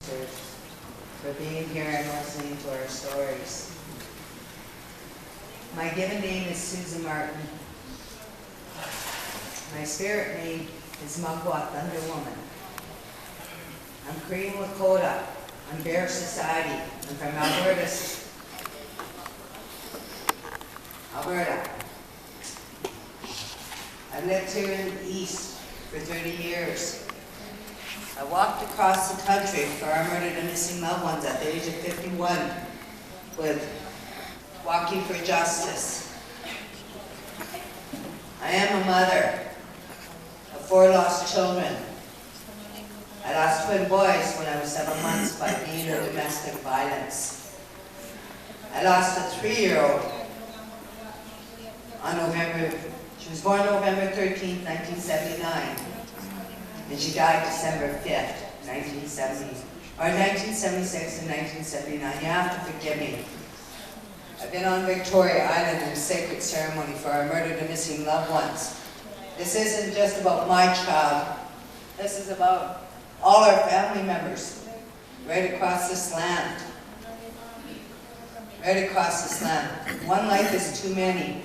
for being here and listening to our stories. My given name is Susan Martin. My spirit name is Mugwort Thunder Woman. I'm Cree Lakota. I'm Bear Society. I'm from Alberta. I've lived here in the East for 30 years. I walked across the country for our murdered and missing loved ones at the age of 51 with Walk4Justice. I am a mother of 4 lost children. I lost twin boys when I was 7 months by being in domestic violence. I lost a 3-year-old on she was born November 13th, 1979, and she died December 5th, 1976 and 1979. You have to forgive me. I've been on Victoria Island in a sacred ceremony for our murdered and missing loved ones. This isn't just about my child. This is about all our family members right across this land. Right across this land. One life is too many.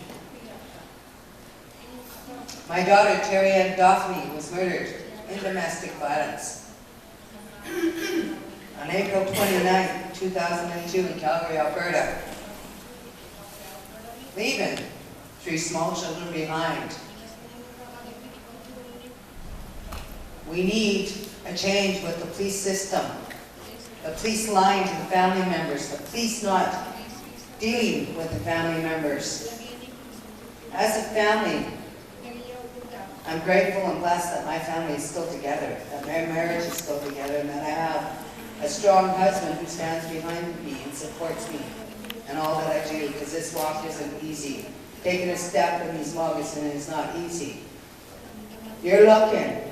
My daughter, Terry Ann Daphne, was murdered in domestic violence on April 29, 2002 in Calgary, Alberta, leaving 3 small children behind. We need a change with the police system, the police lying to the family members, the police not dealing with the family members. As a family, I'm grateful and blessed that my family is still together, that my marriage is still together, and that I have a strong husband who stands behind me and supports me in all that I do, because this walk isn't easy. Taking a step in these moccasins is not easy. You're looking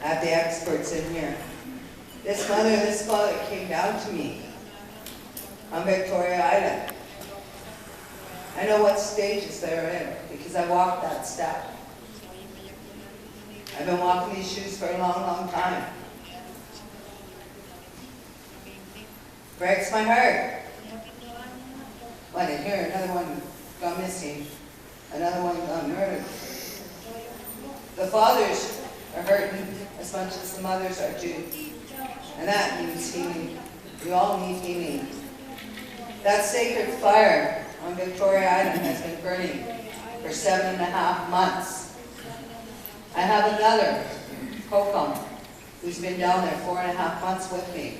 at the experts in here. This mother and this father came down to me on Victoria Island. I know what stages they're in because I walked that step. I've been walking these shoes for a long, long time. Breaks my heart. When I hear another one got missing, another one got murdered. The fathers are hurting as much as the mothers are too. And that means healing. We all need healing. That sacred fire on Victoria Island has been burning for 7.5 months. I have another, Kokum, who's been down there 4.5 months with me,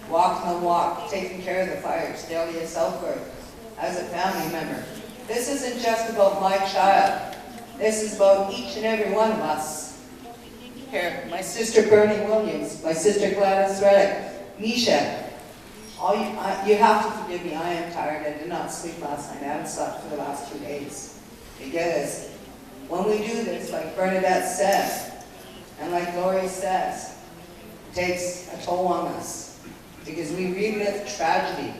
walking the walk, taking care of the fires, daily southward, as a family member. This isn't just about my child. This is about each and every one of us. Here, my sister Bernie Williams, my sister Gladys, Radek, Niisha. You have to forgive me, I am tired. I did not sleep last night. I haven't slept for the last 2 days. Because when we do this, like Bernadette says, and like Lori says, it takes a toll on us. Because we relive tragedy.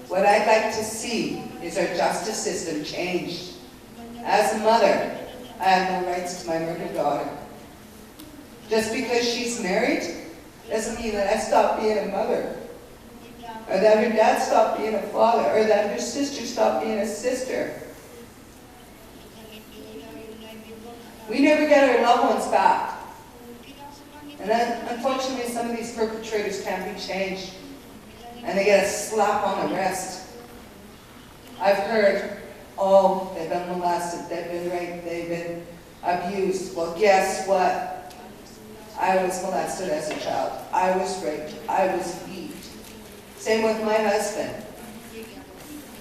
What I'd like to see is our justice system changed. As a mother, I have no rights to my murdered daughter. Just because she's married doesn't mean that I stop being a mother, or that her dad stopped being a father, or that her sister stopped being a sister. We never get our loved ones back. And then, unfortunately, some of these perpetrators can't be changed, and they get a slap on the wrist. I've heard, oh, they've been molested, they've been raped, they've been abused. Well, guess what? I was molested as a child. I was raped. I was beat. Same with my husband.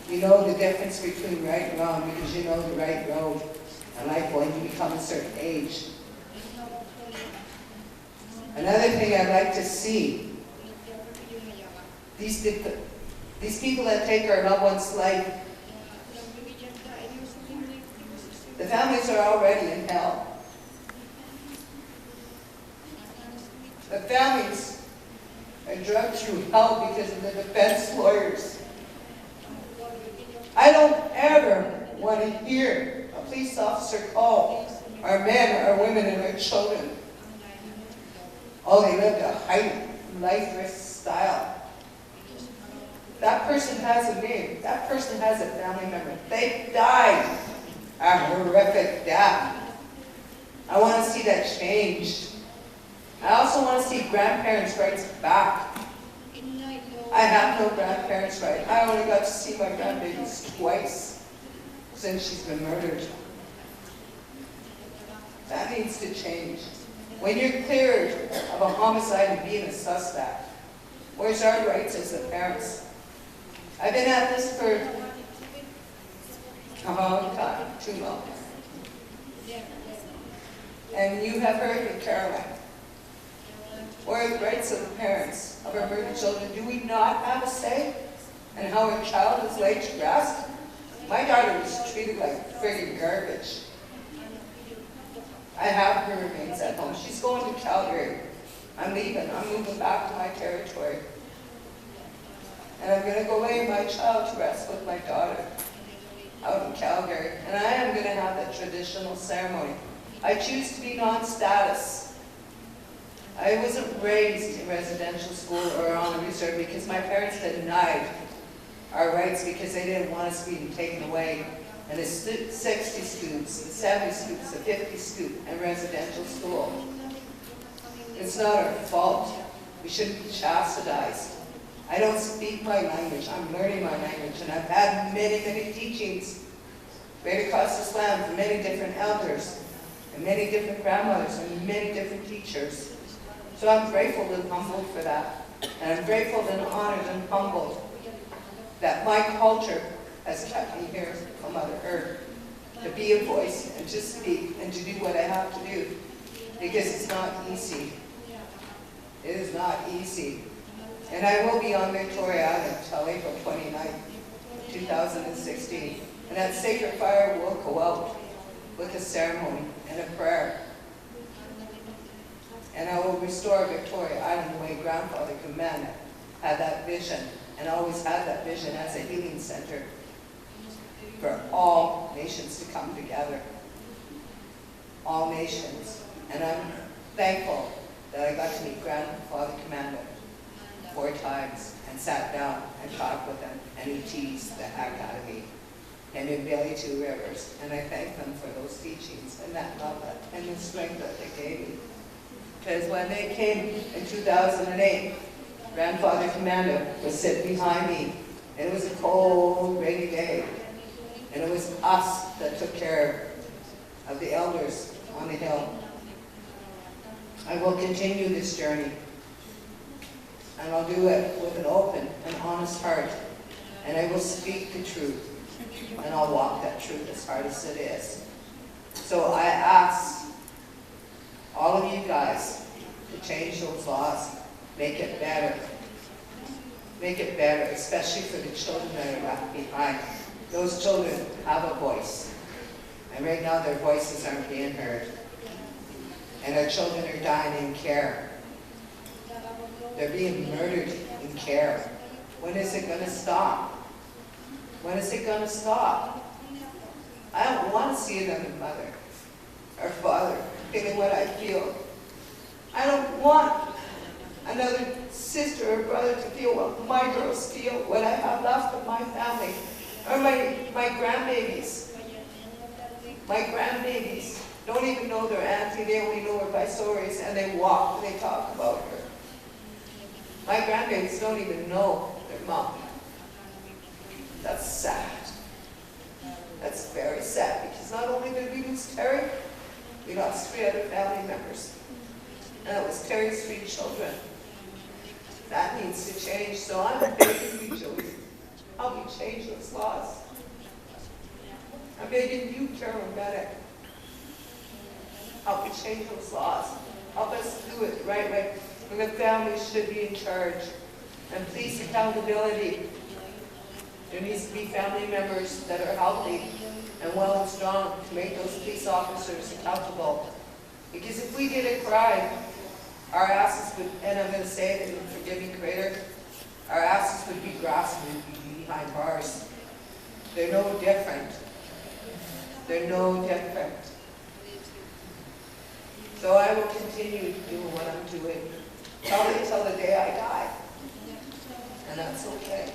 You know the difference between right and wrong because you know the right road in life when you become a certain age. Another thing I'd like to see, these people that take our loved one's life, the families are already in hell. The families are drugged through hell because of the defense lawyers. I don't ever want to hear a police officer call our men, our women, and our children Oh, they lived a high life risk style. That person has a name. That person has a family member. They died a horrific death. I want to see that changed. I also want to see grandparents' rights back. I have no grandparents' right. I only got to see my grandbabies twice since she's been murdered. That needs to change. When you're cleared of a homicide and being a suspect, where's our rights as the parents? I've been at this for a long time, too long. And you have heard me, Caroline. Where are the rights of the parents of our murdered children? Do we not have a say in how a child is laid to rest? My daughter was treated like friggin' garbage. I have her remains at home. She's going to Calgary. I'm leaving. I'm moving back to my territory. And I'm going to go lay my child to rest with my daughter out in Calgary. And I am going to have that traditional ceremony. I choose to be non-status. I wasn't raised in residential school or on a reserve because my parents denied our rights because they didn't want us being taken away. And the 60 scoops, the 70 scoops, the 50 scoop in residential school. It's not our fault. We shouldn't be chastised. I don't speak my language. I'm learning my language. And I've had many, many teachings right across this land from many different elders and many different grandmothers and many different teachers. So I'm grateful and humbled for that. And I'm grateful and honored and humbled that my culture has kept me here from Mother Earth to be a voice and to speak and to do what I have to do. Because it's not easy. It is not easy. And I will be on Victoria Island until April 29th, 2016. And that sacred fire will go out with a ceremony and a prayer. And I will restore Victoria Island the way Grandfather Command had that vision, and always had that vision as a healing center for all nations to come together. All nations. And I'm thankful that I got to meet Grandfather Commander 4 times and sat down and talked with him, and he teased the heck out of me. And in Bailey Two Rivers. And I thank them for those teachings and that love and the strength that they gave me. Because when they came in 2008, Grandfather Commander was sitting behind me, and it was a cold, rainy day. And it was us that took care of the elders on the hill. I will continue this journey. And I'll do it with an open and honest heart. And I will speak the truth. And I'll walk that truth as hard as it is. So I ask all of you guys to change those laws. Make it better. Make it better, especially for the children that are left behind. Those children have a voice. And right now their voices aren't being heard. And our children are dying in care. They're being murdered in care. When is it going to stop? When is it going to stop? I don't want to see another mother or father feeling what I feel. I don't want another sister or brother to feel what my girls feel, what I have left of my family, or my grandbabies. My grandbabies don't even know their auntie, they only know her by stories, and they walk and they talk about her. My grandbabies don't even know their mom. That's sad. That's very sad, because not only did we lose Terry, we lost 3 other family members. And it was Terry's 3 children. That needs to change, so I'm begging you, Joey, help me change those laws. I'm begging you, Carolyn Radek, help me change those laws. Help us do it the right way. And the families should be in charge. And police accountability. There needs to be family members that are healthy and well and strong to make those police officers accountable. Because if we did a crime, our asses would, and I'm going to say it, and forgive me, Creator, our asses would be grass and we'd be behind bars. They're no different. They're no different. So I will continue doing what I'm doing. probably until the day I die. And that's okay.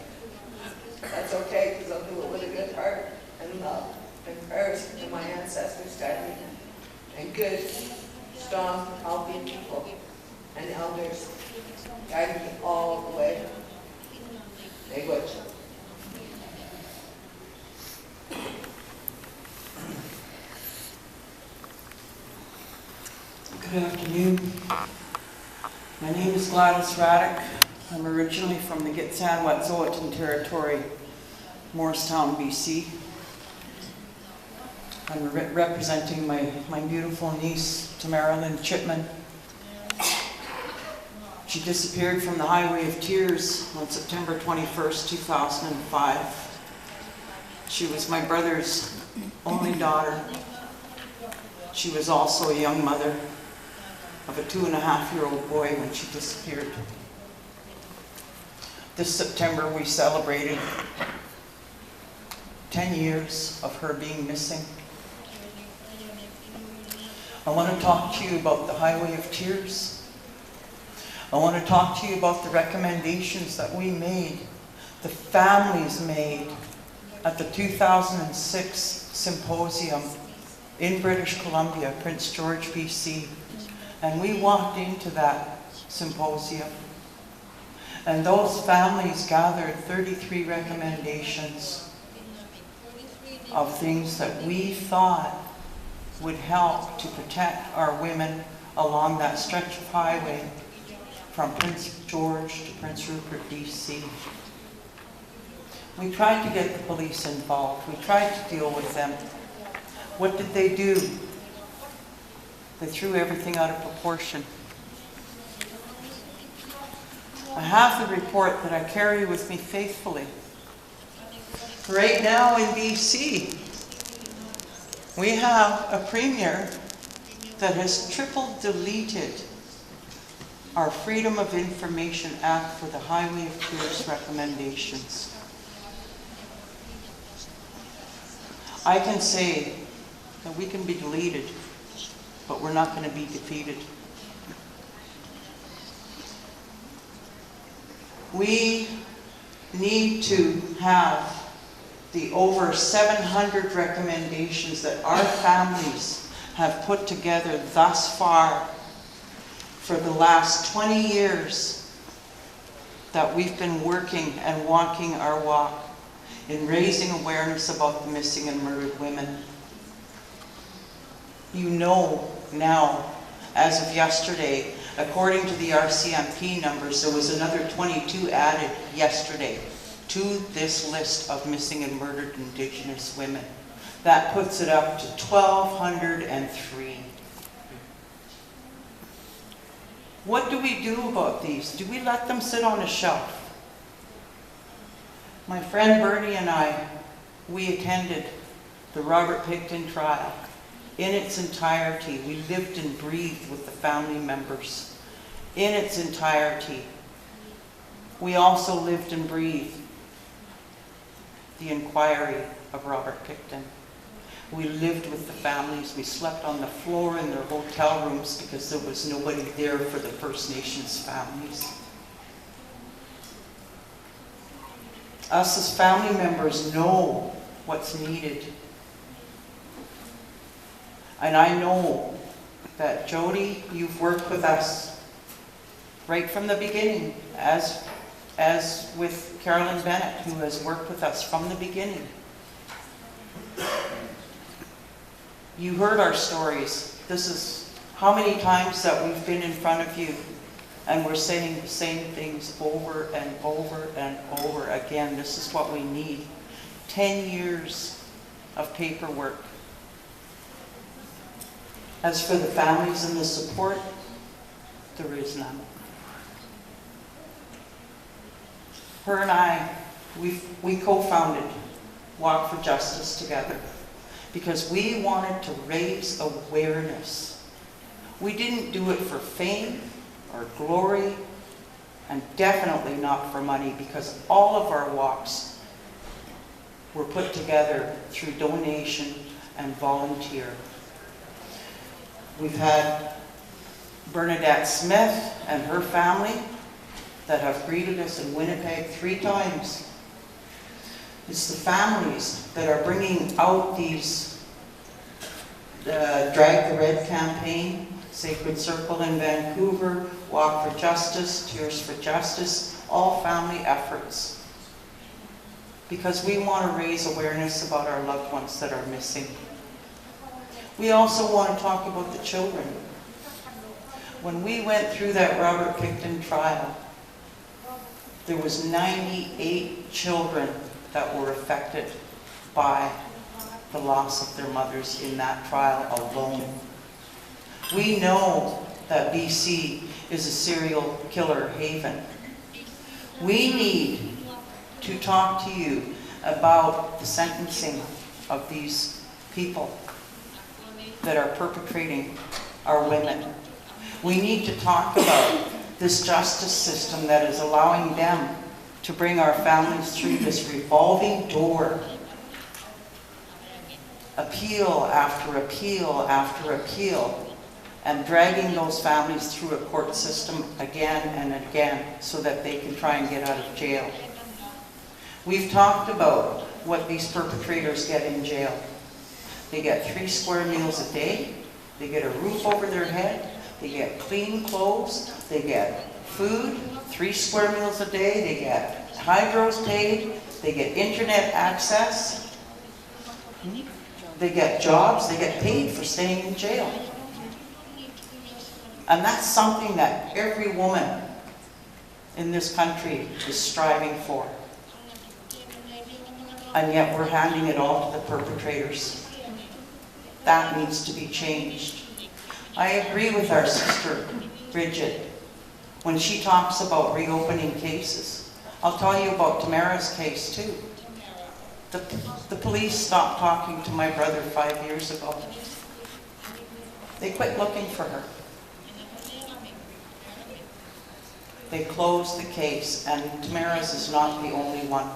That's okay, because I'll do it with a good heart and love and prayers to my ancestors guide me. And good, strong, healthy people and elders guide me all the way. They would. Good afternoon. My name is Gladys Radek. I'm originally from the Gitxsan-Wet'suwet'en Territory, Morristown, BC. I'm representing my beautiful niece, Tamaralyn Chipman. She disappeared from the Highway of Tears on September 21st, 2005. She was my brother's only daughter. She was also a young mother of a 2.5-year-old boy when she disappeared. This September we celebrated 10 years of her being missing. I want to talk to you about the Highway of Tears. I want to talk to you about the recommendations that we made, the families made at the 2006 symposium in British Columbia, Prince George, BC. And we walked into that symposium, and those families gathered 33 recommendations of things that we thought would help to protect our women along that stretch of highway from Prince George to Prince Rupert, BC. We tried to get the police involved. We tried to deal with them. What did they do? They threw everything out of proportion. I have the report that I carry with me faithfully. Right now in BC, we have a premier that has triple deleted our Freedom of Information Act for the Highway of Tears recommendations. I can say that we can be deleted, but we're not going to be defeated. We need to have the over 700 recommendations that our families have put together thus far for the last 20 years that we've been working and walking our walk in raising awareness about the missing and murdered women. You know now, as of yesterday, according to the RCMP numbers, there was another 22 added yesterday to this list of missing and murdered Indigenous women. That puts it up to 1,203. What do we do about these? Do we let them sit on a shelf? My friend Bernie and I, we attended the Robert Picton trial in its entirety. We lived and breathed with the family members in its entirety. We also lived and breathed the inquiry of Robert Picton. We lived with the families. We slept on the floor in their hotel rooms because there was nobody there for the First Nations families. Us as family members know what's needed. And I know that Jody, you've worked with us right from the beginning, as with Carolyn Bennett, who has worked with us from the beginning. You heard our stories. This is how many times that we've been in front of you and we're saying the same things over and over and over again. This is what we need. 10 years of paperwork. As for the families and the support, there is none. Her and I, we co-founded Walk4Justice together because we wanted to raise awareness. We didn't do it for fame or glory, and definitely not for money, because all of our walks were put together through donation and volunteer. We've had Bernadette Smith and her family that have greeted us in Winnipeg 3 times. It's the families that are bringing out these Drag the Red campaign, Sacred Circle in Vancouver, Walk4Justice, Tears for Justice, all family efforts. Because we want to raise awareness about our loved ones that are missing. We also want to talk about the children. When we went through that Robert Pickton trial, there was 98 children that were affected by the loss of their mothers in that trial alone. We know that BC is a serial killer haven. We need to talk to you about the sentencing of these people that are perpetrating our women. We need to talk about this justice system that is allowing them to bring our families through this revolving door. Appeal after appeal after appeal, and dragging those families through a court system again and again so that they can try and get out of jail. We've talked about what these perpetrators get in jail. They get 3 square meals a day, they get a roof over their head, they get clean clothes, they get food, 3 square meals a day, they get hydros paid, they get internet access, they get jobs, they get paid for staying in jail. And that's something that every woman in this country is striving for. And yet we're handing it all to the perpetrators. That needs to be changed. I agree with our sister, Bridget, when she talks about reopening cases. I'll tell you about Tamara's case too. The police stopped talking to my brother 5 years ago. They quit looking for her. They closed the case, and Tamara's is not the only one.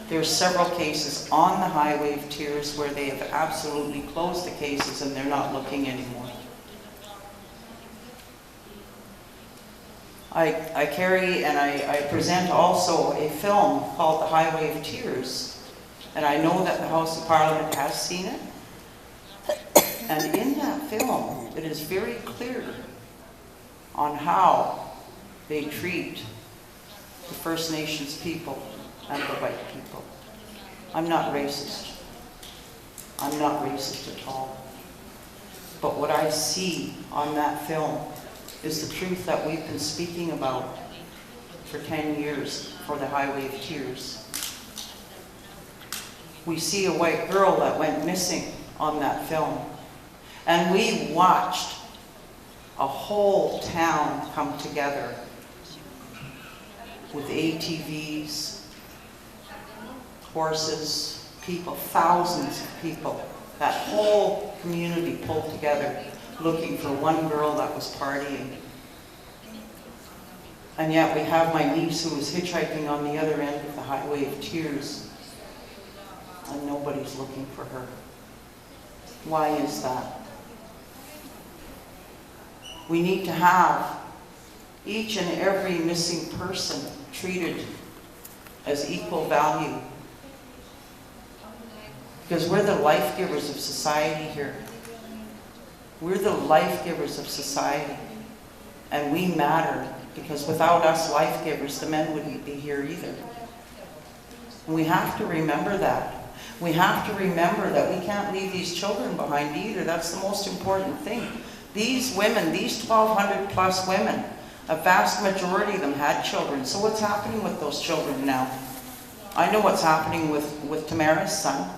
There's several cases on the Highway of Tears where they have absolutely closed the cases and they're not looking anymore. I carry and I present also a film called The Highway of Tears, and I know that the House of Parliament has seen it. And in that film, it is very clear on how they treat the First Nations people and the white people. I'm not racist. I'm not racist at all. But what I see on that film is the truth that we've been speaking about for 10 years for the Highway of Tears. We see a white girl that went missing on that film. And we watched a whole town come together with ATVs, horses, people, thousands of people. That whole community pulled together looking for one girl that was partying. And yet we have my niece who was hitchhiking on the other end of the Highway of Tears, and nobody's looking for her. Why is that? We need to have each and every missing person treated as equal value. Because we're the life givers of society here. We're the life givers of society. And we matter, because without us life givers, the men wouldn't be here either. And we have to remember that. We have to remember that we can't leave these children behind either. That's the most important thing. These women, these 1,200 plus women, a vast majority of them had children. So what's happening with those children now? I know what's happening with Tamara's son.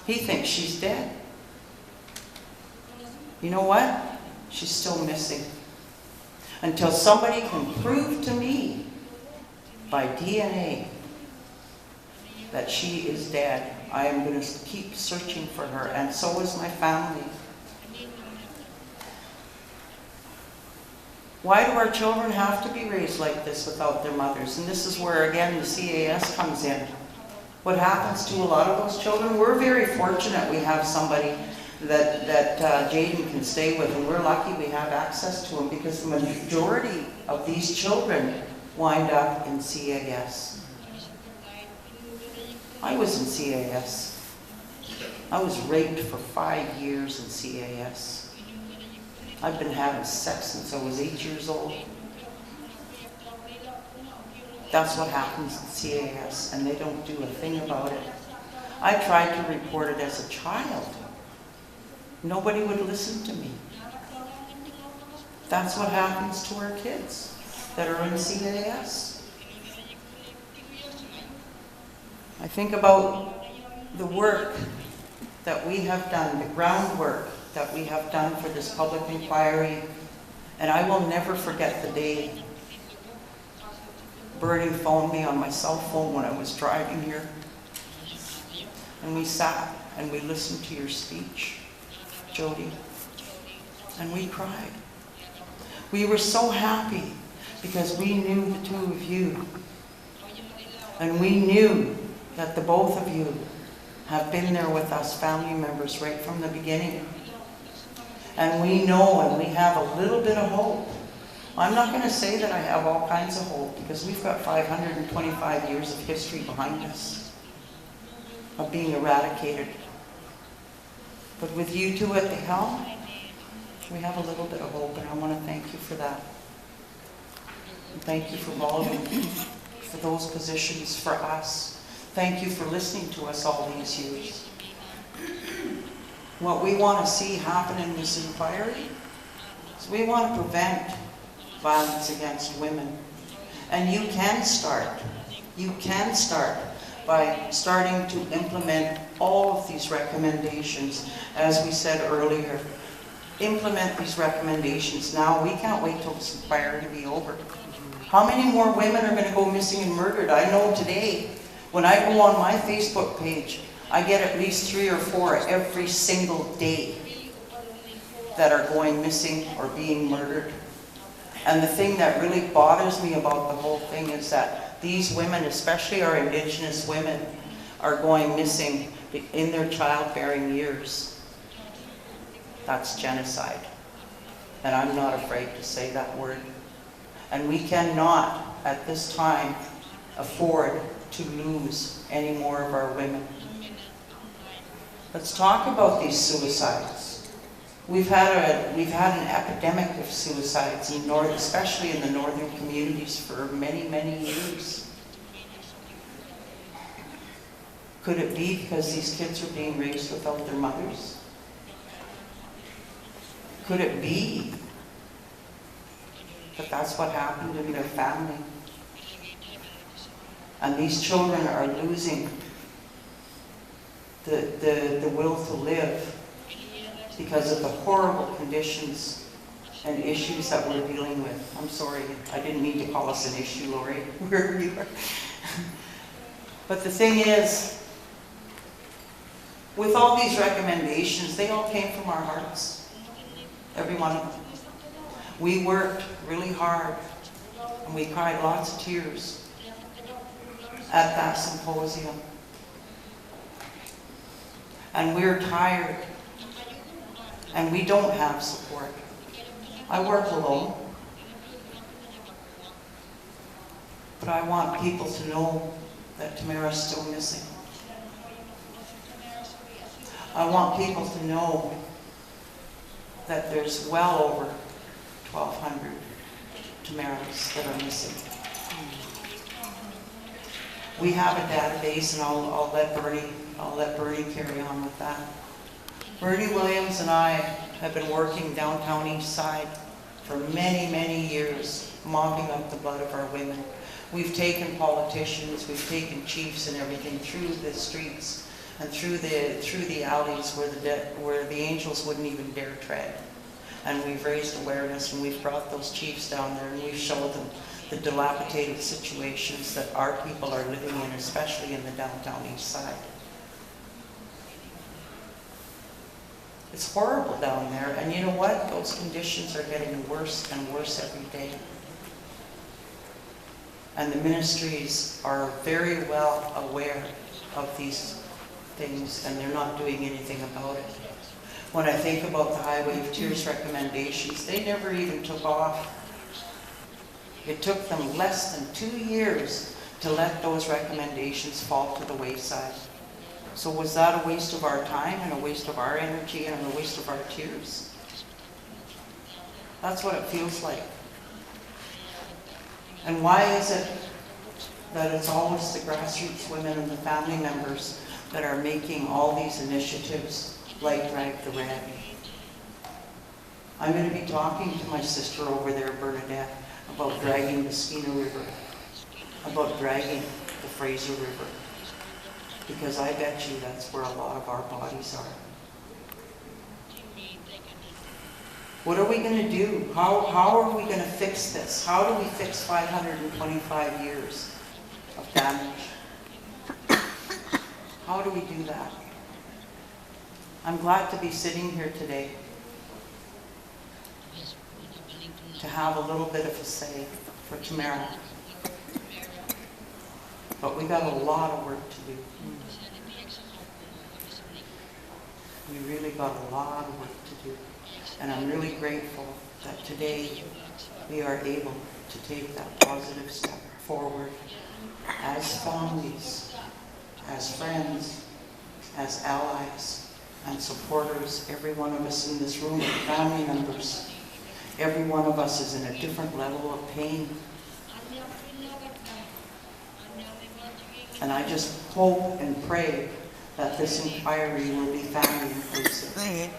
He thinks she's dead. You know what? She's still missing. Until somebody can prove to me by DNA that she is dead, I am going to keep searching for her, and so is my family. Why do our children have to be raised like this without their mothers? And this is where, again, the CAS comes in. What happens to a lot of those children? We're very fortunate we have somebody that Jaden can stay with, and we're lucky we have access to him because the majority of these children wind up in CAS. I was in CAS. I was raped for 5 years in CAS. I've been having sex since I was 8 years old. That's what happens in CAS, and they don't do a thing about it. I tried to report it as a child. Nobody would listen to me. That's what happens to our kids that are in CAS. I think about the work that we have done, the groundwork that we have done for this public inquiry, and I will never forget the day Bernie phoned me on my cell phone when I was driving here, and we sat and we listened to your speech, Jody, and we cried. We were so happy because we knew the two of you, and we knew that the both of you have been there with us family members right from the beginning. And we know and we have a little bit of hope. I'm not going to say that I have all kinds of hope because we've got 525 years of history behind us of being eradicated. But with you two at the helm, we have a little bit of hope, and I want to thank you for that. And thank you for voting for those positions for us. Thank you for listening to us all these years. What we want to see happen in this inquiry is we want to prevent violence against women. And you can start. You can start by starting to implement all of these recommendations. As we said earlier, implement these recommendations now. We can't wait till this inquiry to be over. How many more women are going to go missing and murdered? I know today, when I go on my Facebook page, I get at least 3 or 4 every single day that are going missing or being murdered. And the thing that really bothers me about the whole thing is that these women, especially our Indigenous women, are going missing in their childbearing years. That's genocide. And I'm not afraid to say that word. And we cannot, at this time, afford to lose any more of our women. Let's talk about these suicides. We've had an epidemic of suicides in especially in the northern communities for many, many years. Could it be because these kids are being raised without their mothers? Could it be that that's what happened in their family? And these children are losing the will to live because of the horrible conditions and issues that we're dealing with. I'm sorry, I didn't mean to call us an issue, Lori, wherever you are. But the thing is, with all these recommendations, they all came from our hearts. Every one of them. We worked really hard, and we cried lots of tears at that symposium. And we're tired, and we don't have support. I work alone, but I want people to know that Tamara's still missing. I want people to know that there's well over 1,200 Tamaras that are missing. We have a database, and I'll let Bernie carry on with that. Bernie Williams and I have been working downtown East Side for many, many years, mopping up the blood of our women. We've taken politicians, we've taken chiefs and everything through the streets and through the alleys where the angels wouldn't even dare tread. And we've raised awareness, and we've brought those chiefs down there, and we've showed them the dilapidated situations that our people are living in, especially in the downtown East Side. It's horrible down there, and you know what? Those conditions are getting worse and worse every day. And the ministries are very well aware of these things, and they're not doing anything about it. when I think about the Highway of Tears recommendations, they never even took off. It took them less than 2 years to let those recommendations fall to the wayside. So was that a waste of our time and a waste of our energy and a waste of our tears? That's what it feels like. And why is it that it's always the grassroots women and the family members that are making all these initiatives like Drag the Red? I'm going to be talking to my sister over there, Bernadette, about dragging the Skeena River, about dragging the Fraser River, because I bet you that's where a lot of our bodies are. What are we going to do? How are we going to fix this? How do we fix 525 years of damage? How do we do that? I'm glad to be sitting here today to have a little bit of a say for tomorrow. But we got a lot of work to do. We really got a lot of work to do. And I'm really grateful that today we are able to take that positive step forward as families, as friends, as allies and supporters, every one of us in this room, family members. Every one of us is in a different level of pain. And I just hope and pray that this inquiry will be family inclusive.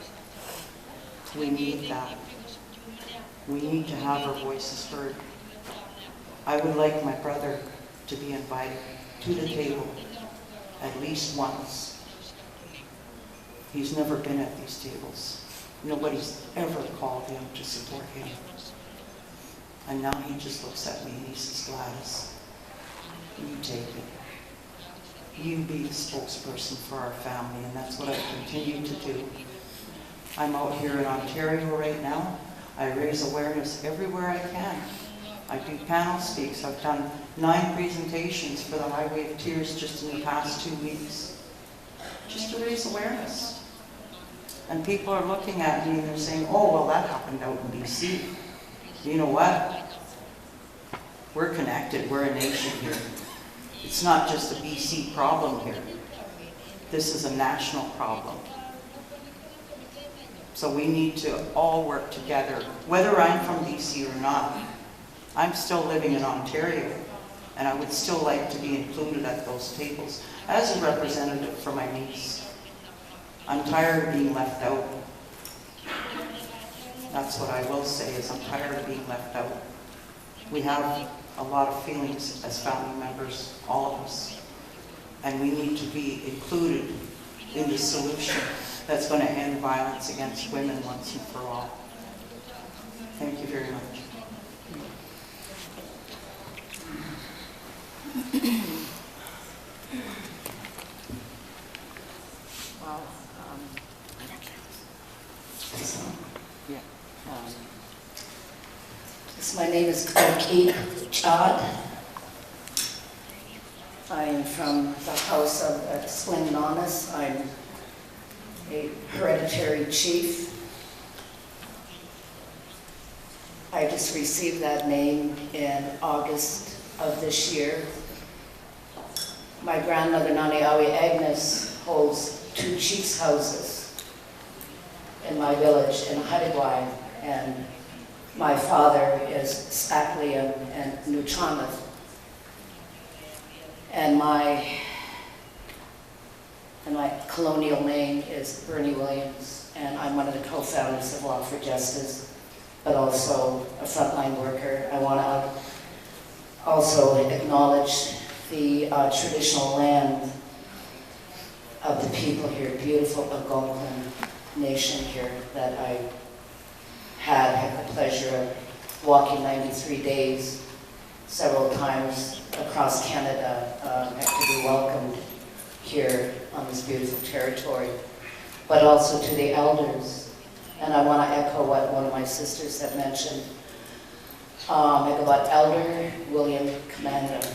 We need that. We need to have our voices heard. I would like my brother to be invited to the table at least once. He's never been at these tables. Nobody's ever called him to support him. And now he just looks at me and he says, Gladys, you take it. You be the spokesperson for our family, and that's what I continue to do. I'm out here in Ontario right now. I raise awareness everywhere I can. I do panel speaks. I've done 9 presentations for the Highway of Tears just in the past 2 weeks, just to raise awareness. And people are looking at me and they're saying, oh, well, that happened out in BC. You know what? We're connected. We're a nation here. It's not just a BC problem here. This is a national problem. So we need to all work together, whether I'm from BC or not. I'm still living in Ontario, and I would still like to be included at those tables as a representative for my niece. I'm tired of being left out. That's what I will say, is I'm tired of being left out. We have a lot of feelings as family members, all of us, and we need to be included in the solution that's going to end violence against women once and for all. Thank you very much. Well, yeah. My name is Kate Chad. I am from the house of Swingnonis. I'm a hereditary chief. I just received that name in August of this year. My grandmother, Naniawi Agnes, holds 2 chiefs' houses in my village in Hadigwai, and my father is Spaklian and Nuchanath. And my colonial name is Bernie Williams, and I'm one of the co-founders of Walk4Justice, but also a frontline worker. I want to also acknowledge the traditional land of the people here, beautiful Algonquin nation here that I had the pleasure of walking 93 days several times across Canada and to be welcomed here on this beautiful territory, but also to the elders. And I want to echo what one of my sisters have mentioned, about Elder William Commander.